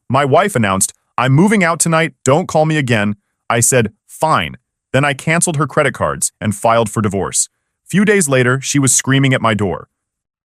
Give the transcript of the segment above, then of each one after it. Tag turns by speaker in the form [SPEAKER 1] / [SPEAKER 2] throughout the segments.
[SPEAKER 1] My wife announced, "I'm moving out tonight, don't call me again." I said, "Fine." Then I canceled her credit cards and filed for divorce. Few days later, she was screaming at my door.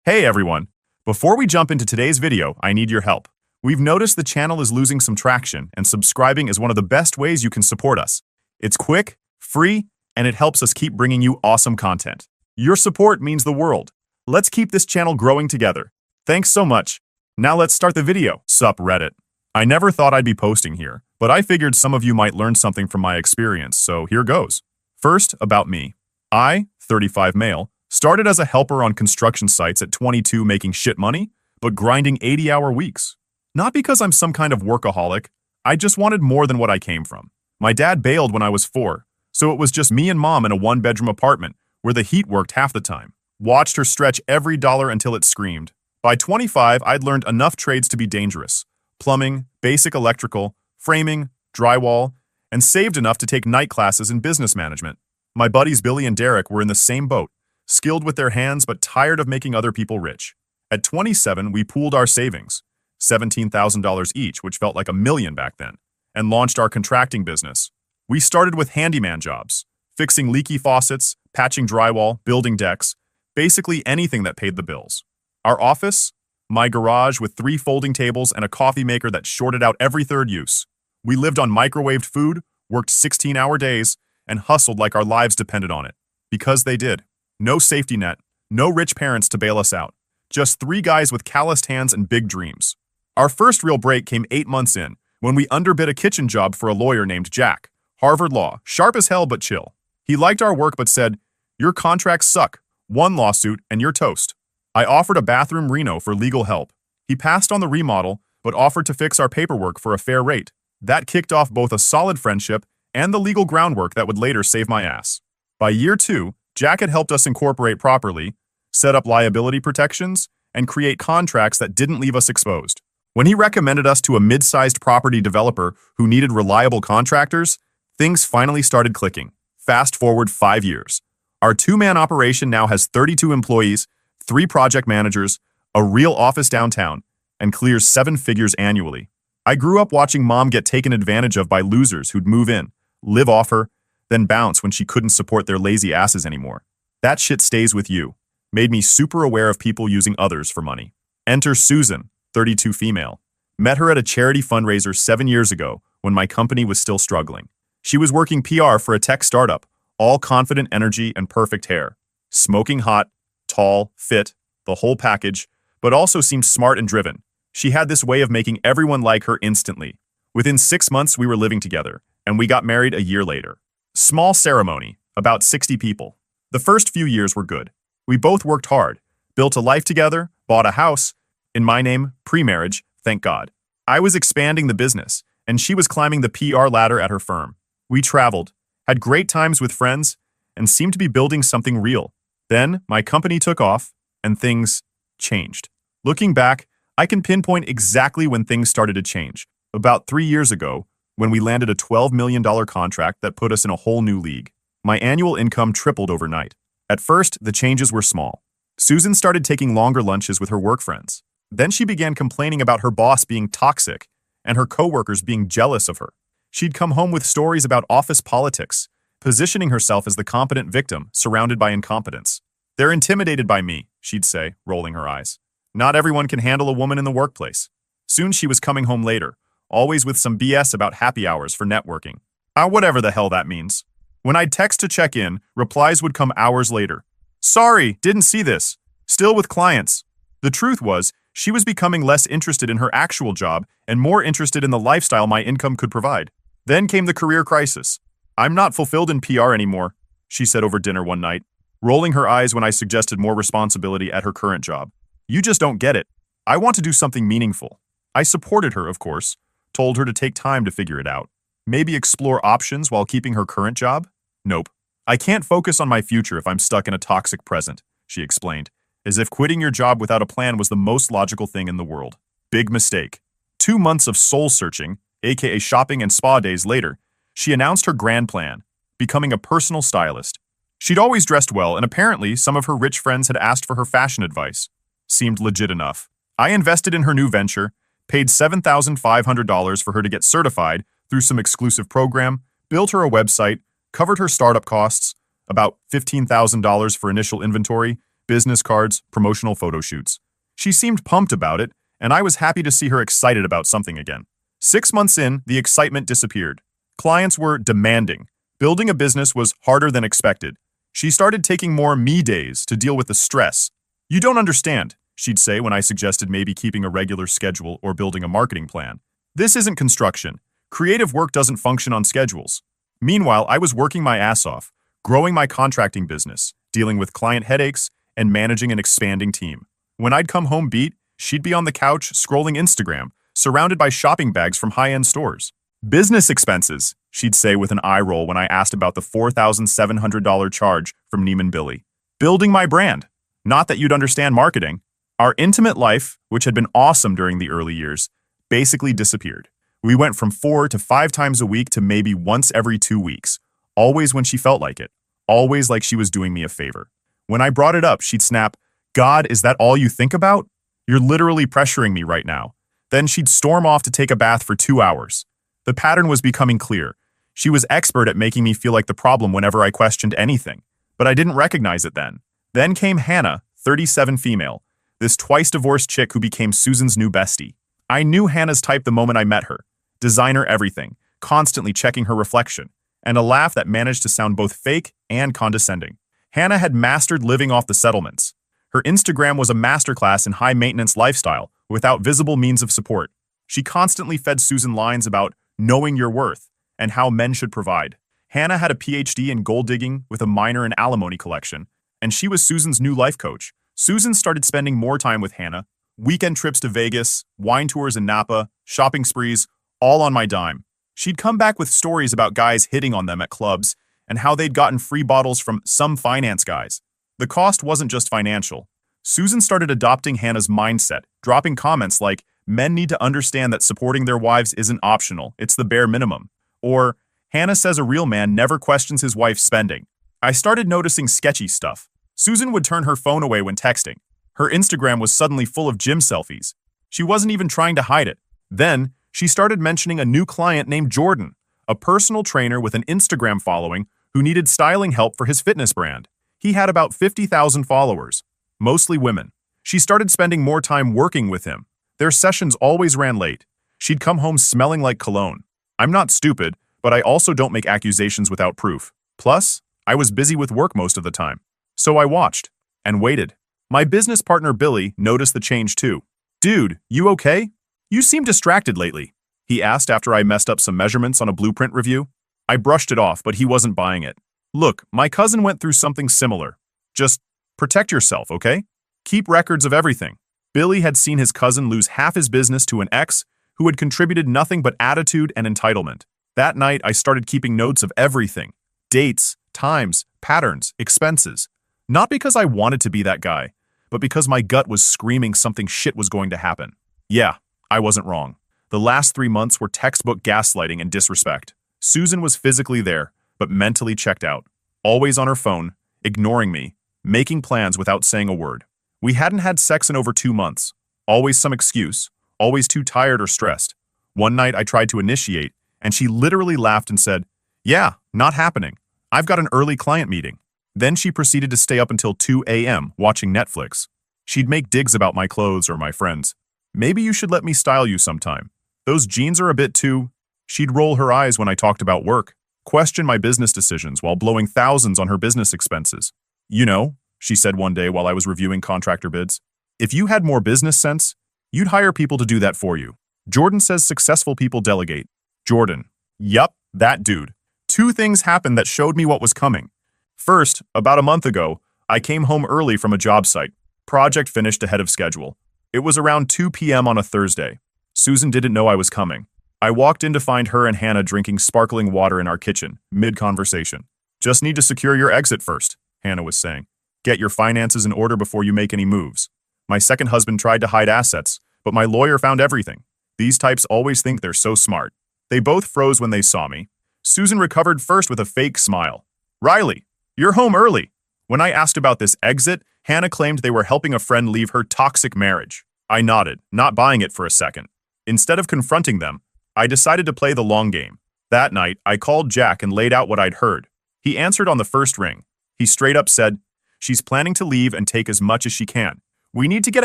[SPEAKER 1] Hey everyone! Before we jump into today's video, I need your help. We've noticed the channel is losing some traction, and subscribing is one of the best ways you can support us. It's quick, free, and it helps us keep bringing you awesome content. Your support means the world. Let's keep this channel growing together. Thanks so much. Now let's start the video. Sup Reddit. I never thought I'd be posting here, but I figured some of you might learn something from my experience, so here goes. First, about me. I, 35 male, started as a helper on construction sites at 22 making shit money, but grinding 80-hour weeks. Not because I'm some kind of workaholic, I just wanted more than what I came from. My dad bailed when I was 4, so it was just me and mom in a one-bedroom apartment where the heat worked half the time. Watched her stretch every dollar until it screamed. By 25, I'd learned enough trades to be dangerous. Plumbing, basic electrical, framing, drywall, and saved enough to take night classes in business management. My buddies Billy and Derek were in the same boat, skilled with their hands but tired of making other people rich. At 27, we pooled our savings, $17,000 each, which felt like $1 million back then, and launched our contracting business. We started with handyman jobs, fixing leaky faucets, patching drywall, building decks, basically anything that paid the bills. Our office? My garage with 3 folding tables and a coffee maker that shorted out every third use. We lived on microwaved food, worked 16-hour days, and hustled like our lives depended on it. Because they did. No safety net, no rich parents to bail us out. Just 3 guys with calloused hands and big dreams. Our first real break came 8 months in, when we underbid a kitchen job for a lawyer named Jack. Harvard Law, sharp as hell but chill. He liked our work but said, "Your contracts suck. 1 lawsuit and you're toast." I offered a bathroom reno for legal help. He passed on the remodel, but offered to fix our paperwork for a fair rate. That kicked off both a solid friendship and the legal groundwork that would later save my ass. By year 2, Jack had helped us incorporate properly, set up liability protections, and create contracts that didn't leave us exposed. When he recommended us to a mid-sized property developer who needed reliable contractors, things finally started clicking. Fast forward 5 years. Our 2-man operation now has 32 employees, 3 project managers, a real office downtown, and clears 7 figures annually. I grew up watching mom get taken advantage of by losers who'd move in, live off her, then bounce when she couldn't support their lazy asses anymore. That shit stays with you. Made me super aware of people using others for money. Enter Susan, 32 female. Met her at a charity fundraiser 7 years ago when my company was still struggling. She was working PR for a tech startup, all confident energy and perfect hair. Smoking hot, tall, fit, the whole package, but also seemed smart and driven. She had this way of making everyone like her instantly. Within 6 months, we were living together, and we got married a year later. Small ceremony, about 60 people. The first few years were good. We both worked hard, built a life together, bought a house, in my name, pre-marriage, thank God. I was expanding the business, and she was climbing the PR ladder at her firm. We traveled, had great times with friends, and seemed to be building something real. Then, my company took off, and things changed. Looking back, I can pinpoint exactly when things started to change. About 3 years ago, when we landed a $12 million contract that put us in a whole new league. My annual income tripled overnight. At first, the changes were small. Susan started taking longer lunches with her work friends. Then she began complaining about her boss being toxic and her coworkers being jealous of her. She'd come home with stories about office politics, positioning herself as the competent victim surrounded by incompetence. "They're intimidated by me," she'd say, rolling her eyes. "Not everyone can handle a woman in the workplace." Soon she was coming home later, always with some BS about happy hours for networking. Whatever the hell that means. When I'd text to check in, replies would come hours later. "Sorry, didn't see this. Still with clients." The truth was, she was becoming less interested in her actual job and more interested in the lifestyle my income could provide. Then came the career crisis. "I'm not fulfilled in PR anymore," she said over dinner one night, rolling her eyes when I suggested more responsibility at her current job. "You just don't get it. I want to do something meaningful." I supported her, of course, told her to take time to figure it out. Maybe explore options while keeping her current job? "Nope. I can't focus on my future if I'm stuck in a toxic present," she explained, as if quitting your job without a plan was the most logical thing in the world. Big mistake. 2 months of soul-searching, aka shopping and spa days later, she announced her grand plan, becoming a personal stylist. She'd always dressed well, and apparently some of her rich friends had asked for her fashion advice. Seemed legit enough. I invested in her new venture, paid $7,500 for her to get certified through some exclusive program, built her a website, covered her startup costs, about $15,000 for initial inventory, business cards, promotional photo shoots. She seemed pumped about it, and I was happy to see her excited about something again. 6 months in, the excitement disappeared. Clients were demanding. Building a business was harder than expected. She started taking more me days to deal with the stress. "You don't understand," she'd say when I suggested maybe keeping a regular schedule or building a marketing plan. "This isn't construction. Creative work doesn't function on schedules." Meanwhile, I was working my ass off, growing my contracting business, dealing with client headaches, and managing an expanding team. When I'd come home beat, she'd be on the couch scrolling Instagram, surrounded by shopping bags from high-end stores. "Business expenses," she'd say with an eye roll when I asked about the $4,700 charge from Neiman Billy. "Building my brand. Not that you'd understand marketing." Our intimate life, which had been awesome during the early years, basically disappeared. We went from 4 to 5 times a week to maybe once every 2 weeks, always when she felt like it, always like she was doing me a favor. When I brought it up, she'd snap, "God, is that all you think about? You're literally pressuring me right now." Then she'd storm off to take a bath for 2 hours. The pattern was becoming clear. She was expert at making me feel like the problem whenever I questioned anything, but I didn't recognize it then. Then came Hannah, 37 female, this twice-divorced chick who became Susan's new bestie. I knew Hannah's type the moment I met her. Designer everything, constantly checking her reflection, and a laugh that managed to sound both fake and condescending. Hannah had mastered living off the settlements. Her Instagram was a masterclass in high-maintenance lifestyle without visible means of support. She constantly fed Susan lines about knowing your worth and how men should provide. Hannah had a PhD in gold digging with a minor in alimony collection, and she was Susan's new life coach. Susan started spending more time with Hannah, weekend trips to Vegas, wine tours in Napa, shopping sprees, all on my dime. She'd come back with stories about guys hitting on them at clubs and how they'd gotten free bottles from some finance guys. The cost wasn't just financial. Susan started adopting Hannah's mindset, dropping comments like, "Men need to understand that supporting their wives isn't optional, it's the bare minimum." Or, "Hannah says a real man never questions his wife's spending." I started noticing sketchy stuff. Susan would turn her phone away when texting. Her Instagram was suddenly full of gym selfies. She wasn't even trying to hide it. Then, she started mentioning a new client named Jordan, a personal trainer with an Instagram following who needed styling help for his fitness brand. He had about 50,000 followers, mostly women. She started spending more time working with him. Their sessions always ran late. She'd come home smelling like cologne. I'm not stupid, but I also don't make accusations without proof. Plus, I was busy with work most of the time. So I watched and waited. My business partner Billy noticed the change too. "Dude, you okay? You seem distracted lately," he asked after I messed up some measurements on a blueprint review. I brushed it off, but he wasn't buying it. "Look, my cousin went through something similar. Just protect yourself, okay? Keep records of everything." Billy had seen his cousin lose half his business to an ex who had contributed nothing but attitude and entitlement. That night, I started keeping notes of everything. Dates, times, patterns, expenses. Not because I wanted to be that guy, but because my gut was screaming something shit was going to happen. Yeah, I wasn't wrong. The last 3 months were textbook gaslighting and disrespect. Susan was physically there, but mentally checked out. Always on her phone, ignoring me, making plans without saying a word. We hadn't had sex in over 2 months. Always some excuse, always too tired or stressed. One night I tried to initiate, and she literally laughed and said, "Yeah, not happening. I've got an early client meeting." Then she proceeded to stay up until 2 a.m. watching Netflix. She'd make digs about my clothes or my friends. "Maybe you should let me style you sometime. Those jeans are a bit too..." She'd roll her eyes when I talked about work, question my business decisions while blowing thousands on her business expenses. "You know," she said one day while I was reviewing contractor bids, "if you had more business sense, you'd hire people to do that for you. Jordan says successful people delegate." Jordan. Yup, that dude. 2 things happened that showed me what was coming. First, about a month ago, I came home early from a job site. Project finished ahead of schedule. It was around 2 p.m. on a Thursday. Susan didn't know I was coming. I walked in to find her and Hannah drinking sparkling water in our kitchen, mid-conversation. "Just need to secure your exit first," Hannah was saying. "Get your finances in order before you make any moves. My second husband tried to hide assets, but my lawyer found everything. These types always think they're so smart." They both froze when they saw me. Susan recovered first with a fake smile. "Riley, you're home early." When I asked about this exit, Hannah claimed they were helping a friend leave her toxic marriage. I nodded, not buying it for a second. Instead of confronting them, I decided to play the long game. That night, I called Jack and laid out what I'd heard. He answered on the first ring. He straight up said, "She's planning to leave and take as much as she can. We need to get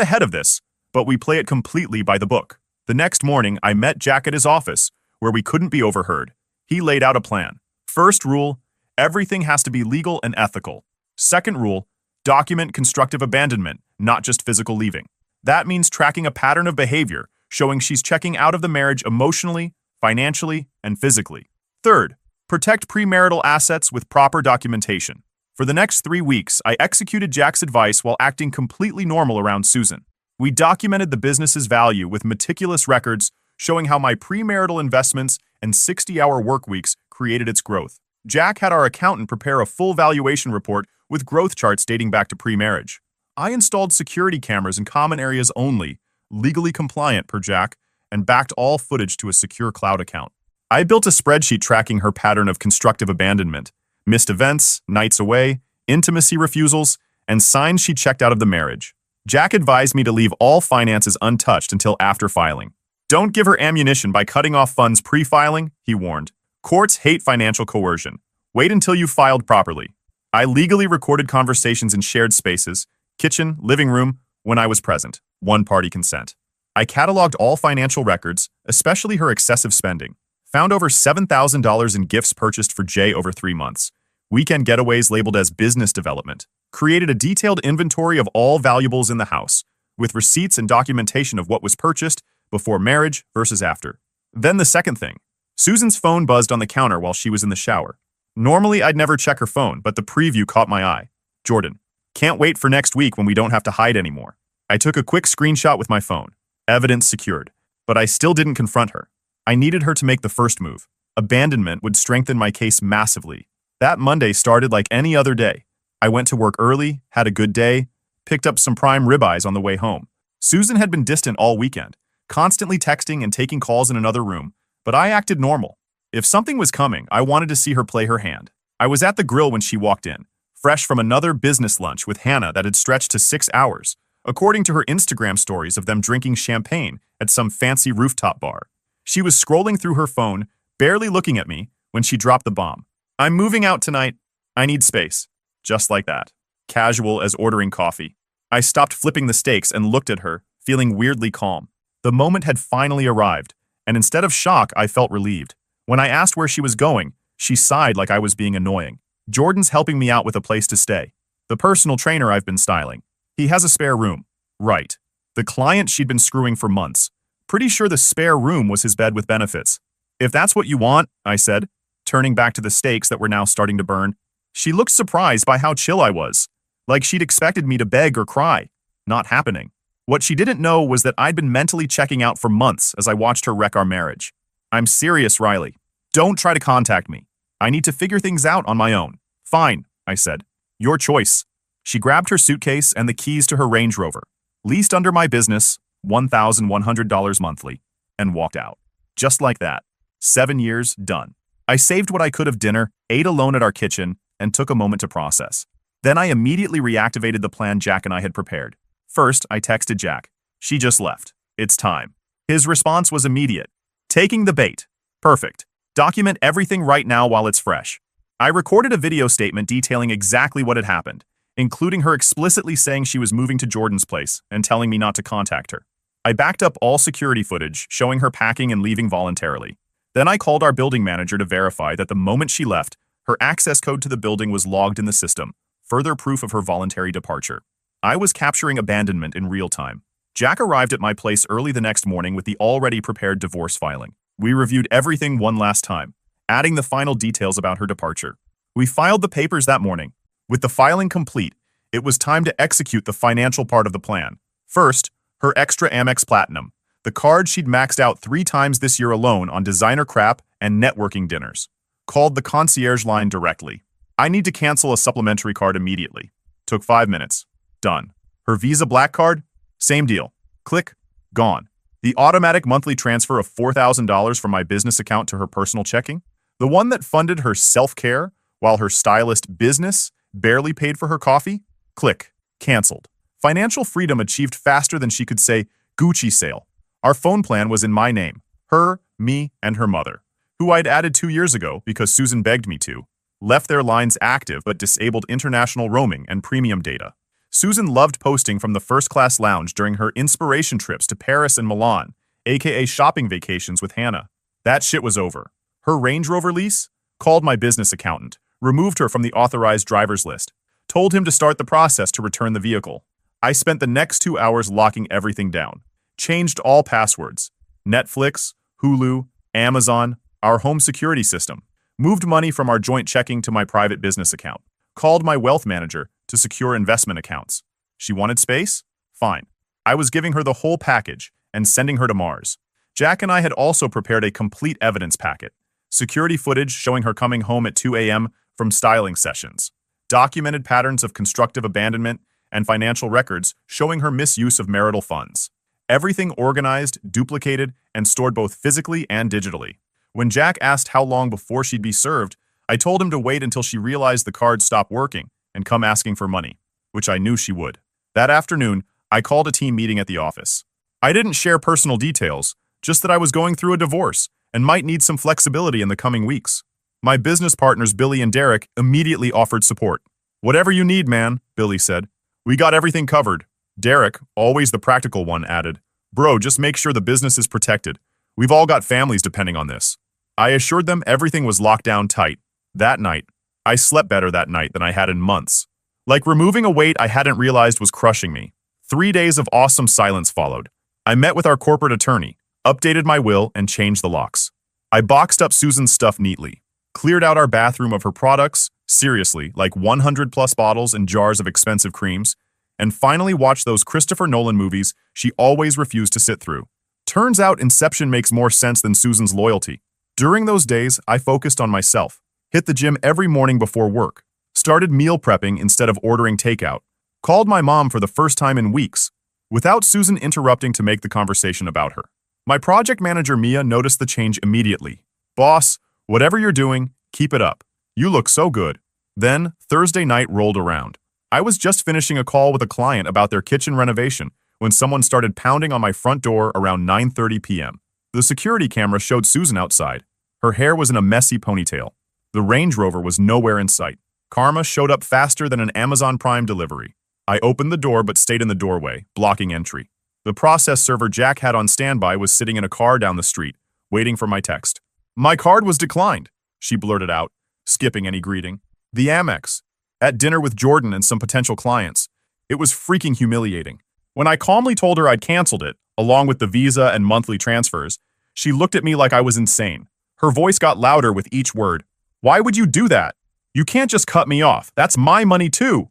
[SPEAKER 1] ahead of this, but we play it completely by the book." The next morning, I met Jack at his office, where we couldn't be overheard. He laid out a plan. First rule, everything has to be legal and ethical. Second rule, document constructive abandonment, not just physical leaving. That means tracking a pattern of behavior, showing she's checking out of the marriage emotionally, financially, and physically. Third, protect premarital assets with proper documentation. For the next 3 weeks, I executed Jack's advice while acting completely normal around Susan. We documented the business's value with meticulous records showing how my premarital investments and 60-hour work weeks created its growth. Jack had our accountant prepare a full valuation report with growth charts dating back to pre-marriage. I installed security cameras in common areas only, legally compliant per Jack, and backed all footage to a secure cloud account. I built a spreadsheet tracking her pattern of constructive abandonment, missed events, nights away, intimacy refusals, and signs she checked out of the marriage. Jack advised me to leave all finances untouched until after filing. Don't give her ammunition by cutting off funds pre-filing, he warned. Courts hate financial coercion. Wait until you've filed properly. I legally recorded conversations in shared spaces, kitchen, living room, when I was present, one-party consent. I cataloged all financial records, especially her excessive spending. Found over $7,000 in gifts purchased for Jay over 3 months. Weekend getaways labeled as business development. Created a detailed inventory of all valuables in the house, with receipts and documentation of what was purchased before marriage versus after. Then the second thing. Susan's phone buzzed on the counter while she was in the shower. Normally, I'd never check her phone, but the preview caught my eye. Jordan, can't wait for next week when we don't have to hide anymore. I took a quick screenshot with my phone. Evidence secured. But I still didn't confront her. I needed her to make the first move. Abandonment would strengthen my case massively. That Monday started like any other day. I went to work early, had a good day, picked up some prime ribeyes on the way home. Susan had been distant all weekend, constantly texting and taking calls in another room, but I acted normal. If something was coming, I wanted to see her play her hand. I was at the grill when she walked in, fresh from another business lunch with Hannah that had stretched to 6 hours, according to her Instagram stories of them drinking champagne at some fancy rooftop bar. She was scrolling through her phone, barely looking at me, when she dropped the bomb. "I'm moving out tonight. I need space." Just like that. Casual as ordering coffee. I stopped flipping the steaks and looked at her, feeling weirdly calm. The moment had finally arrived, and instead of shock, I felt relieved. When I asked where she was going, she sighed like I was being annoying. "Jordan's helping me out with a place to stay. The personal trainer I've been styling. He has a spare room." Right. The client she'd been screwing for months. Pretty sure the spare room was his bed with benefits. "If that's what you want," I said, turning back to the steaks that were now starting to burn. She looked surprised by how chill I was, like she'd expected me to beg or cry. Not happening. What she didn't know was that I'd been mentally checking out for months as I watched her wreck our marriage. "I'm serious, Riley. Don't try to contact me. I need to figure things out on my own." "Fine," I said. "Your choice." She grabbed her suitcase and the keys to her Range Rover, leased under my business, $1,100 monthly, and walked out. Just like that. 7 years, done. I saved what I could of dinner, ate alone at our kitchen, and took a moment to process. Then I immediately reactivated the plan Jack and I had prepared. First, I texted Jack. "She just left. It's time." His response was immediate. "Taking the bait. Perfect. Document everything right now while it's fresh." I recorded a video statement detailing exactly what had happened, including her explicitly saying she was moving to Jordan's place and telling me not to contact her. I backed up all security footage showing her packing and leaving voluntarily. Then I called our building manager to verify that the moment she left, her access code to the building was logged in the system, further proof of her voluntary departure. I was capturing abandonment in real time. Jack arrived at my place early the next morning with the already prepared divorce filing. We reviewed everything one last time, adding the final details about her departure. We filed the papers that morning. With the filing complete, it was time to execute the financial part of the plan. First, her extra Amex Platinum, the card she'd maxed out 3 times this year alone on designer crap and networking dinners. Called the concierge line directly. "I need to cancel a supplementary card immediately." Took 5 minutes. Done. Her Visa Black Card? Same deal. Click. Gone. The automatic monthly transfer of $4,000 from my business account to her personal checking? The one that funded her self-care while her stylist business barely paid for her coffee? Click. Canceled. Financial freedom achieved faster than she could say, "Gucci sale." Our phone plan was in my name, her, me, and her mother, who I'd added 2 years ago because Susan begged me to, left their lines active but disabled international roaming and premium data. Susan loved posting from the first-class lounge during her inspiration trips to Paris and Milan, aka shopping vacations with Hannah. That shit was over. Her Range Rover lease? Called my business accountant, removed her from the authorized driver's list, told him to start the process to return the vehicle. I spent the next 2 hours locking everything down. Changed all passwords. Netflix, Hulu, Amazon, our home security system. Moved money from our joint checking to my private business account. Called my wealth manager to secure investment accounts. She wanted space? Fine. I was giving her the whole package and sending her to Mars. Jack and I had also prepared a complete evidence packet. Security footage showing her coming home at 2 a.m. from styling sessions. Documented patterns of constructive abandonment and financial records showing her misuse of marital funds. Everything organized, duplicated, and stored both physically and digitally. When Jack asked how long before she'd be served, I told him to wait until she realized the cards stopped working and come asking for money, which I knew she would. That afternoon, I called a team meeting at the office. I didn't share personal details, just that I was going through a divorce and might need some flexibility in the coming weeks. My business partners Billy and Derek immediately offered support. "Whatever you need, man," Billy said. "We got everything covered." Derek, always the practical one, added, "Bro, just make sure the business is protected. We've all got families depending on this." I assured them everything was locked down tight. That night, I slept better that night than I had in months. Like removing a weight I hadn't realized was crushing me. 3 days of awesome silence followed. I met with our corporate attorney, updated my will, and changed the locks. I boxed up Susan's stuff neatly, cleared out our bathroom of her products, seriously, like 100+ bottles and jars of expensive creams, and finally watched those Christopher Nolan movies she always refused to sit through. Turns out Inception makes more sense than Susan's loyalty. During those days, I focused on myself, hit the gym every morning before work, started meal prepping instead of ordering takeout, called my mom for the first time in weeks, without Susan interrupting to make the conversation about her. My project manager Mia noticed the change immediately. "Boss, whatever you're doing, keep it up. You look so good." Then, Thursday night rolled around. I was just finishing a call with a client about their kitchen renovation when someone started pounding on my front door around 9:30 p.m. The security camera showed Susan outside. Her hair was in a messy ponytail. The Range Rover was nowhere in sight. Karma showed up faster than an Amazon Prime delivery. I opened the door but stayed in the doorway, blocking entry. The process server Jack had on standby was sitting in a car down the street, waiting for my text. "My card was declined," she blurted out, skipping any greeting. "The Amex. At dinner with Jordan and some potential clients. It was freaking humiliating." When I calmly told her I'd canceled it, along with the visa and monthly transfers, she looked at me like I was insane. Her voice got louder with each word. "Why would you do that? You can't just cut me off. That's my money too."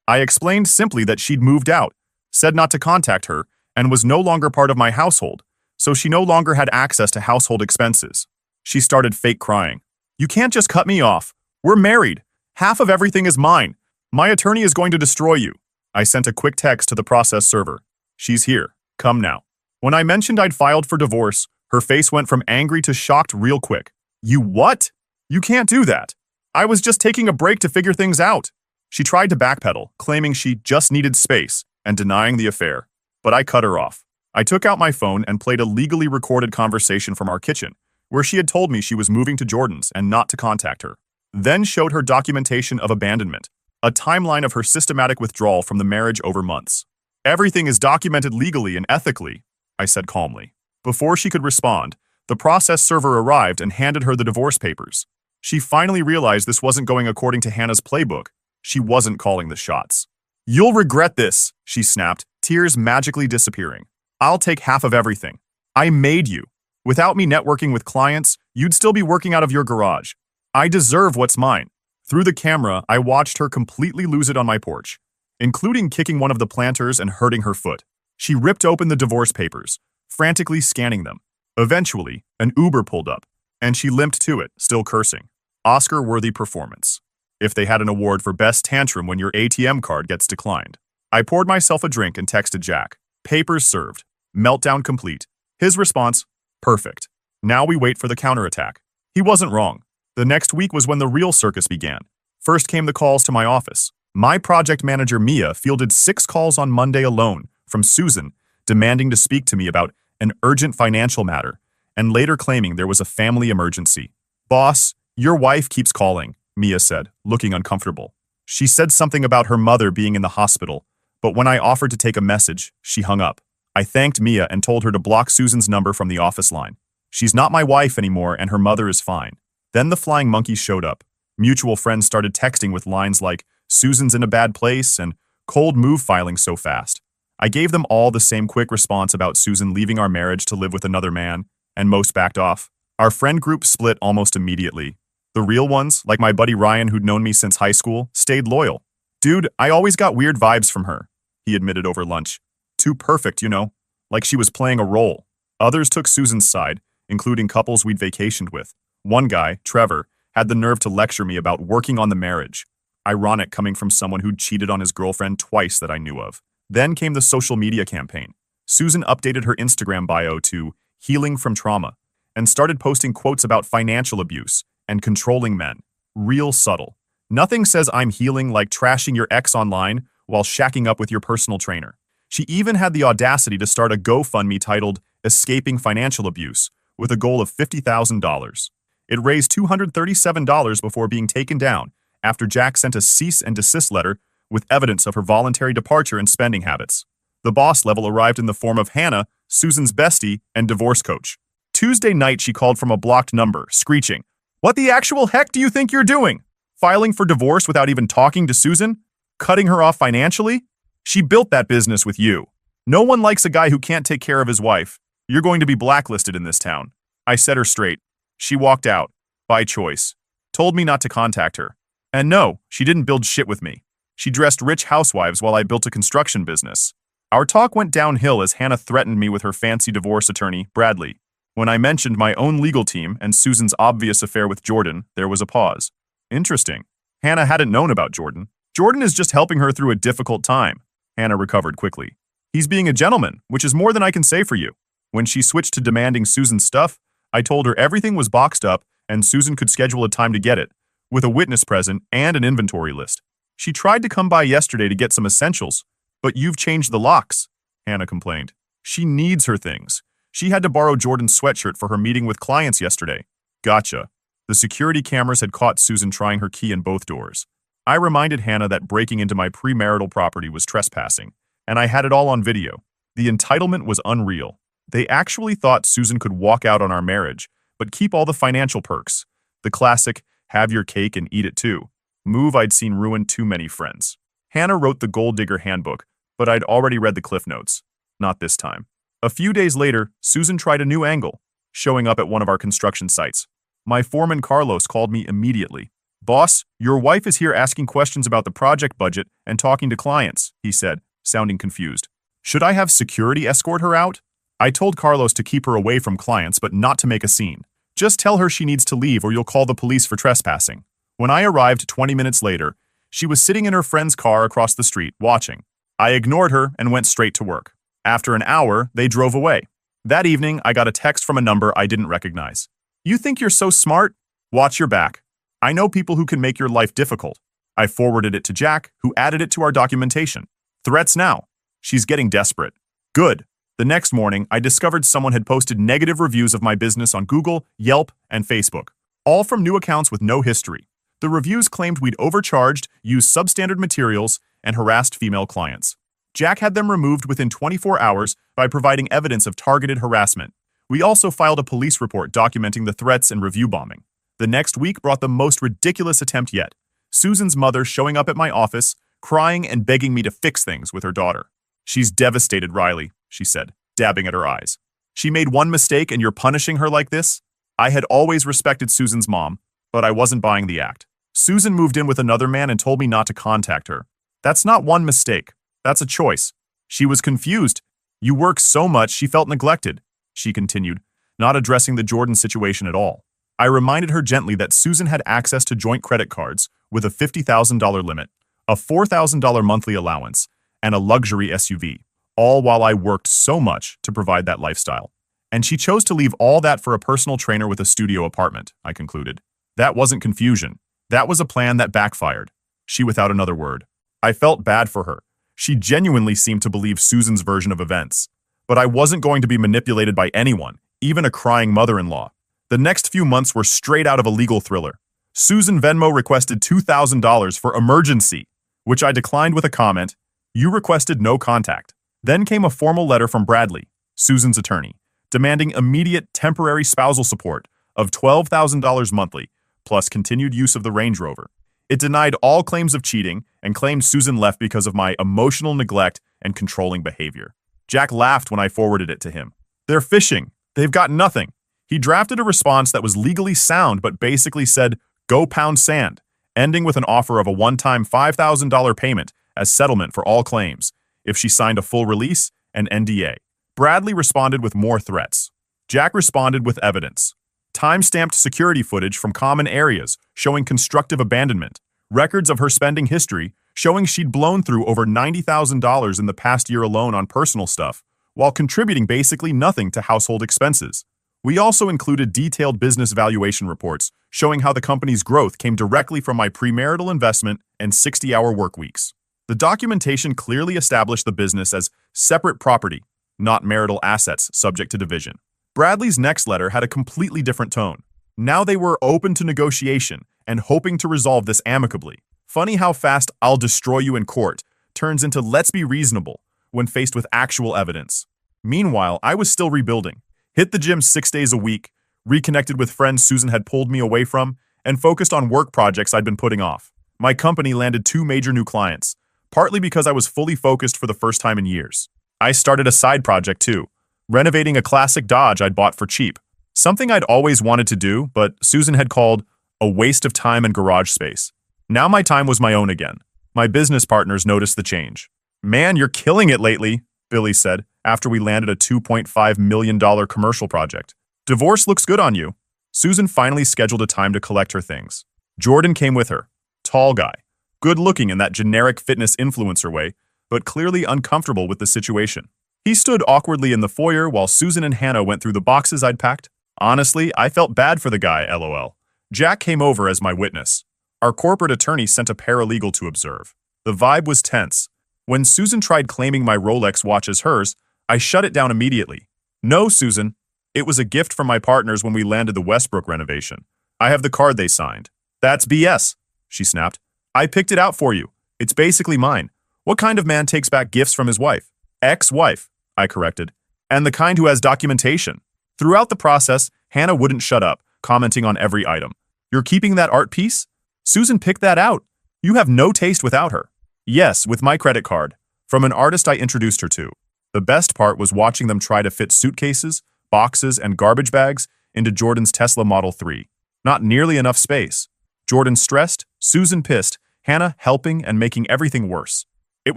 [SPEAKER 1] I explained simply that she'd moved out, said not to contact her, and was no longer part of my household, so she no longer had access to household expenses. She started fake crying. "You can't just cut me off. We're married. Half of everything is mine. My attorney is going to destroy you." I sent a quick text to the process server. "She's here. Come now." When I mentioned I'd filed for divorce, her face went from angry to shocked real quick. "You what? You can't do that. I was just taking a break to figure things out." She tried to backpedal, claiming she just needed space and denying the affair. But I cut her off. I took out my phone and played a legally recorded conversation from our kitchen, where she had told me she was moving to Jordan's and not to contact her. Then showed her documentation of abandonment, a timeline of her systematic withdrawal from the marriage over months. "Everything is documented legally and ethically," I said calmly. Before she could respond, the process server arrived and handed her the divorce papers. She finally realized this wasn't going according to Hannah's playbook. She wasn't calling the shots. "You'll regret this," she snapped, tears magically disappearing. "I'll take half of everything. I made you. Without me networking with clients, you'd still be working out of your garage. I deserve what's mine." Through the camera, I watched her completely lose it on my porch, including kicking one of the planters and hurting her foot. She ripped open the divorce papers, frantically scanning them. Eventually, an Uber pulled up, and she limped to it, still cursing. Oscar-worthy performance. If they had an award for best tantrum when your ATM card gets declined. I poured myself a drink and texted Jack. Papers served. Meltdown complete. His response, perfect. Now we wait for the counterattack. He wasn't wrong. The next week was when the real circus began. First came the calls to my office. My project manager Mia fielded 6 calls on Monday alone from Susan, demanding to speak to me about an urgent financial matter, and later claiming there was a family emergency. Boss, your wife keeps calling, Mia said, looking uncomfortable. She said something about her mother being in the hospital, but when I offered to take a message, she hung up. I thanked Mia and told her to block Susan's number from the office line. She's not my wife anymore and her mother is fine. Then the flying monkeys showed up. Mutual friends started texting with lines like, Susan's in a bad place and cold move filing so fast. I gave them all the same quick response about Susan leaving our marriage to live with another man, and most backed off. Our friend group split almost immediately. The real ones, like my buddy Ryan who'd known me since high school, stayed loyal. Dude, I always got weird vibes from her, he admitted over lunch. Too perfect, you know, like she was playing a role. Others took Susan's side, including couples we'd vacationed with. One guy, Trevor, had the nerve to lecture me about working on the marriage. Ironic coming from someone who'd cheated on his girlfriend twice that I knew of. Then came the social media campaign. Susan updated her Instagram bio to healing from trauma and started posting quotes about financial abuse and controlling men. Real subtle. Nothing says I'm healing like trashing your ex online while shacking up with your personal trainer. She even had the audacity to start a GoFundMe titled Escaping Financial Abuse with a goal of $50,000. It raised $237 before being taken down after Jack sent a cease and desist letter with evidence of her voluntary departure and spending habits. The boss level arrived in the form of Hannah, Susan's bestie and divorce coach. Tuesday night she called from a blocked number, screeching, "What the actual heck do you think you're doing? Filing for divorce without even talking to Susan? Cutting her off financially? She built that business with you. No one likes a guy who can't take care of his wife. You're going to be blacklisted in this town." I set her straight. She walked out, by choice. Told me not to contact her. And no, she didn't build shit with me. She dressed rich housewives while I built a construction business. Our talk went downhill as Hannah threatened me with her fancy divorce attorney, Bradley. When I mentioned my own legal team and Susan's obvious affair with Jordan, there was a pause. Interesting. Hannah hadn't known about Jordan. Jordan is just helping her through a difficult time. Hannah recovered quickly. He's being a gentleman, which is more than I can say for you. When she switched to demanding Susan's stuff, I told her everything was boxed up and Susan could schedule a time to get it, with a witness present and an inventory list. She tried to come by yesterday to get some essentials, but you've changed the locks, Hannah complained. She needs her things. She had to borrow Jordan's sweatshirt for her meeting with clients yesterday. Gotcha. The security cameras had caught Susan trying her key in both doors. I reminded Hannah that breaking into my premarital property was trespassing, and I had it all on video. The entitlement was unreal. They actually thought Susan could walk out on our marriage, but keep all the financial perks. The classic, have your cake and eat it too. Move I'd seen ruin too many friends. Hannah wrote the Gold Digger Handbook, but I'd already read the Cliff Notes. Not this time. A few days later, Susan tried a new angle, showing up at one of our construction sites. My foreman Carlos called me immediately. "Boss, your wife is here asking questions about the project budget and talking to clients," he said, sounding confused. "Should I have security escort her out?" I told Carlos to keep her away from clients but not to make a scene. "Just tell her she needs to leave or you'll call the police for trespassing." When I arrived 20 minutes later, she was sitting in her friend's car across the street, watching. I ignored her and went straight to work. After an hour, they drove away. That evening, I got a text from a number I didn't recognize. "You think you're so smart? Watch your back. I know people who can make your life difficult." I forwarded it to Jack, who added it to our documentation. Threats now. She's getting desperate. Good. The next morning, I discovered someone had posted negative reviews of my business on Google, Yelp, and Facebook, all from new accounts with no history. The reviews claimed we'd overcharged, used substandard materials, and harassed female clients. Jack had them removed within 24 hours by providing evidence of targeted harassment. We also filed a police report documenting the threats and review bombing. The next week brought the most ridiculous attempt yet. Susan's mother showing up at my office, crying and begging me to fix things with her daughter. "She's devastated, Riley," she said, dabbing at her eyes. "She made one mistake and you're punishing her like this?" I had always respected Susan's mom, but I wasn't buying the act. Susan moved in with another man and told me not to contact her. That's not one mistake. That's a choice. She was confused. "You work so much she felt neglected," she continued, not addressing the Jordan situation at all. I reminded her gently that Susan had access to joint credit cards with a $50,000 limit, a $4,000 monthly allowance, and a luxury SUV, all while I worked so much to provide that lifestyle. And she chose to leave all that for a personal trainer with a studio apartment, I concluded. That wasn't confusion. That was a plan that backfired. She without another word. I felt bad for her. She genuinely seemed to believe Susan's version of events. But I wasn't going to be manipulated by anyone, even a crying mother-in-law. The next few months were straight out of a legal thriller. Susan Venmo requested $2,000 for emergency, which I declined with a comment, "You requested no contact." Then came a formal letter from Bradley, Susan's attorney, demanding immediate temporary spousal support of $12,000 monthly, plus continued use of the Range Rover. It denied all claims of cheating and claimed Susan left because of my emotional neglect and controlling behavior. Jack laughed when I forwarded it to him. "They're fishing. They've got nothing." He drafted a response that was legally sound but basically said, "Go pound sand," ending with an offer of a one-time $5,000 payment as settlement for all claims if she signed a full release and NDA. Bradley responded with more threats. Jack responded with evidence. Time-stamped security footage from common areas showing constructive abandonment, records of her spending history showing she'd blown through over $90,000 in the past year alone on personal stuff, while contributing basically nothing to household expenses. We also included detailed business valuation reports showing how the company's growth came directly from my premarital investment and 60-hour work weeks. The documentation clearly established the business as separate property, not marital assets subject to division. Bradley's next letter had a completely different tone. Now they were open to negotiation and hoping to resolve this amicably. Funny how fast "I'll destroy you in court" turns into "let's be reasonable" when faced with actual evidence. Meanwhile, I was still rebuilding. Hit the gym 6 days a week, reconnected with friends Susan had pulled me away from, and focused on work projects I'd been putting off. My company landed 2 major new clients, partly because I was fully focused for the first time in years. I started a side project too, renovating a classic Dodge I'd bought for cheap. Something I'd always wanted to do, but Susan had called a waste of time and garage space. Now my time was my own again. My business partners noticed the change. "Man, you're killing it lately," Billy said, after we landed a $2.5 million commercial project. "Divorce looks good on you." Susan finally scheduled a time to collect her things. Jordan came with her. Tall guy. Good-looking in that generic fitness influencer way, but clearly uncomfortable with the situation. He stood awkwardly in the foyer while Susan and Hannah went through the boxes I'd packed. Honestly, I felt bad for the guy, LOL. Jack came over as my witness. Our corporate attorney sent a paralegal to observe. The vibe was tense. When Susan tried claiming my Rolex watch as hers, I shut it down immediately. "No, Susan. It was a gift from my partners when we landed the Westbrook renovation. I have the card they signed." "That's BS," she snapped. "I picked it out for you. It's basically mine. What kind of man takes back gifts from his wife?" "Ex-wife," I corrected. "And the kind who has documentation." Throughout the process, Hannah wouldn't shut up, commenting on every item. "You're keeping that art piece? Susan picked that out. You have no taste without her." "Yes, with my credit card. From an artist I introduced her to." The best part was watching them try to fit suitcases, boxes, and garbage bags into Jordan's Tesla Model 3. Not nearly enough space. Jordan stressed, Susan pissed, Hannah helping and making everything worse. It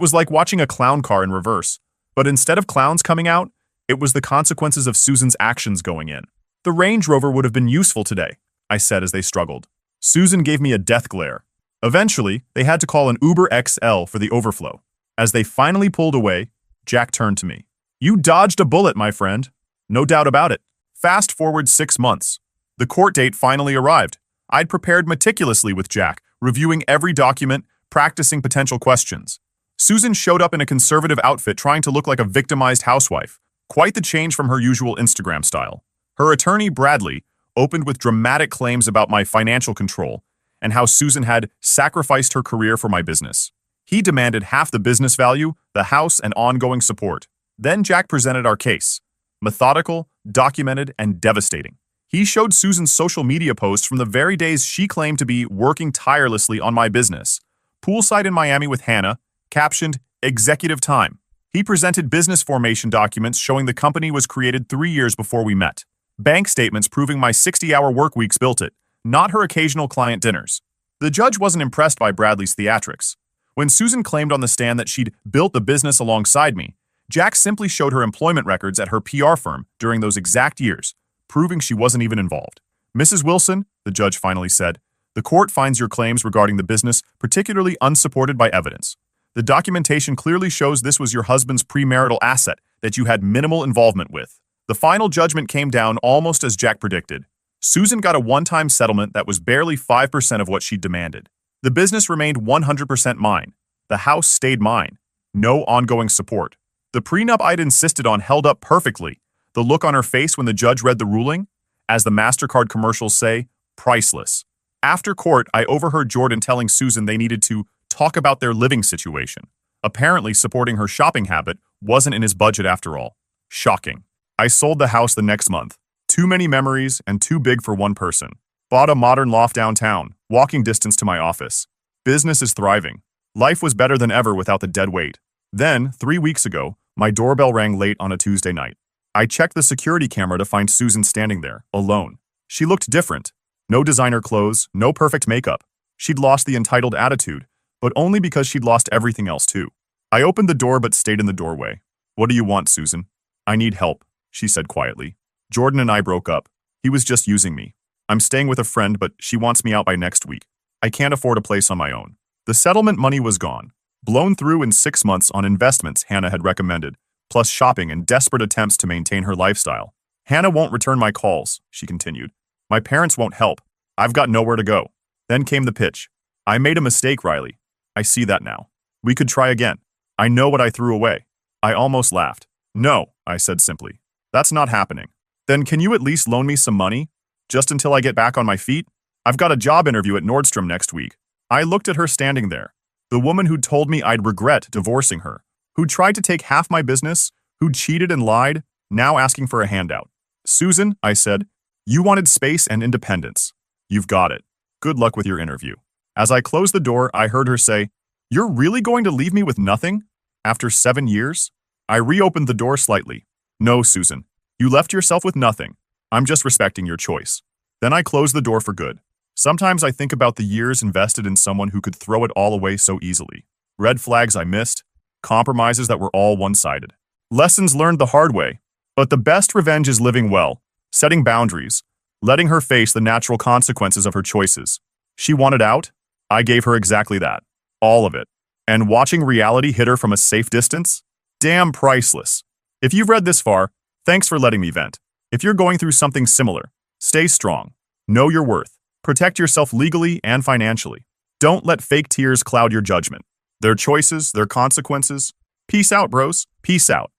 [SPEAKER 1] was like watching a clown car in reverse. But instead of clowns coming out, it was the consequences of Susan's actions going in. "The Range Rover would have been useful today," I said as they struggled. Susan gave me a death glare. Eventually, they had to call an Uber XL for the overflow. As they finally pulled away, Jack turned to me. "You dodged a bullet, my friend." "No doubt about it." Fast forward 6 months. The court date finally arrived. I'd prepared meticulously with Jack, reviewing every document, practicing potential questions. Susan showed up in a conservative outfit trying to look like a victimized housewife. Quite the change from her usual Instagram style. Her attorney, Bradley, opened with dramatic claims about my financial control and how Susan had sacrificed her career for my business. He demanded half the business value, the house, and ongoing support. Then Jack presented our case. Methodical, documented, and devastating. He showed Susan's social media posts from the very days she claimed to be working tirelessly on my business. Poolside in Miami with Hannah, captioned, "Executive Time." He presented business formation documents showing the company was created 3 years before we met. Bank statements proving my 60-hour work weeks built it, not her occasional client dinners. The judge wasn't impressed by Bradley's theatrics. When Susan claimed on the stand that she'd built the business alongside me, Jack simply showed her employment records at her PR firm during those exact years, proving she wasn't even involved. "Mrs. Wilson," the judge finally said, "the court finds your claims regarding the business particularly unsupported by evidence. The documentation clearly shows this was your husband's premarital asset that you had minimal involvement with." The final judgment came down almost as Jack predicted. Susan got a one-time settlement that was barely 5% of what she demanded. The business remained 100% mine. The house stayed mine. No ongoing support. The prenup I'd insisted on held up perfectly. The look on her face when the judge read the ruling, as the MasterCard commercials say, priceless. After court, I overheard Jordan telling Susan they needed to talk about their living situation. Apparently, supporting her shopping habit wasn't in his budget after all. Shocking. I sold the house the next month. Too many memories and too big for one person. Bought a modern loft downtown, walking distance to my office. Business is thriving. Life was better than ever without the dead weight. Then, 3 weeks ago, my doorbell rang late on a Tuesday night. I checked the security camera to find Susan standing there, alone. She looked different. No designer clothes, no perfect makeup. She'd lost the entitled attitude, but only because she'd lost everything else too. I opened the door but stayed in the doorway. "What do you want, Susan?" "I need help," she said quietly. "Jordan and I broke up. He was just using me. I'm staying with a friend, but she wants me out by next week. I can't afford a place on my own." The settlement money was gone, blown through in 6 months on investments Hannah had recommended, plus shopping and desperate attempts to maintain her lifestyle. "Hannah won't return my calls," she continued. "My parents won't help. I've got nowhere to go." Then came the pitch. "I made a mistake, Riley. I see that now. We could try again. I know what I threw away." I almost laughed. "No," I said simply. "That's not happening." "Then can you at least loan me some money? Just until I get back on my feet? I've got a job interview at Nordstrom next week." I looked at her standing there. The woman who'd told me I'd regret divorcing her, who'd tried to take half my business, who'd cheated and lied, now asking for a handout. "Susan," I said, "you wanted space and independence. You've got it. Good luck with your interview." As I closed the door, I heard her say, "You're really going to leave me with nothing? After 7 years?" I reopened the door slightly. "No, Susan. You left yourself with nothing. I'm just respecting your choice." Then I closed the door for good. Sometimes I think about the years invested in someone who could throw it all away so easily. Red flags I missed, compromises that were all one-sided. Lessons learned the hard way. But the best revenge is living well, setting boundaries, letting her face the natural consequences of her choices. She wanted out? I gave her exactly that. All of it. And watching reality hit her from a safe distance? Damn priceless. If you've read this far, thanks for letting me vent. If you're going through something similar, stay strong. Know your worth. Protect yourself legally and financially. Don't let fake tears cloud your judgment. Their choices, their consequences. Peace out, bros. Peace out.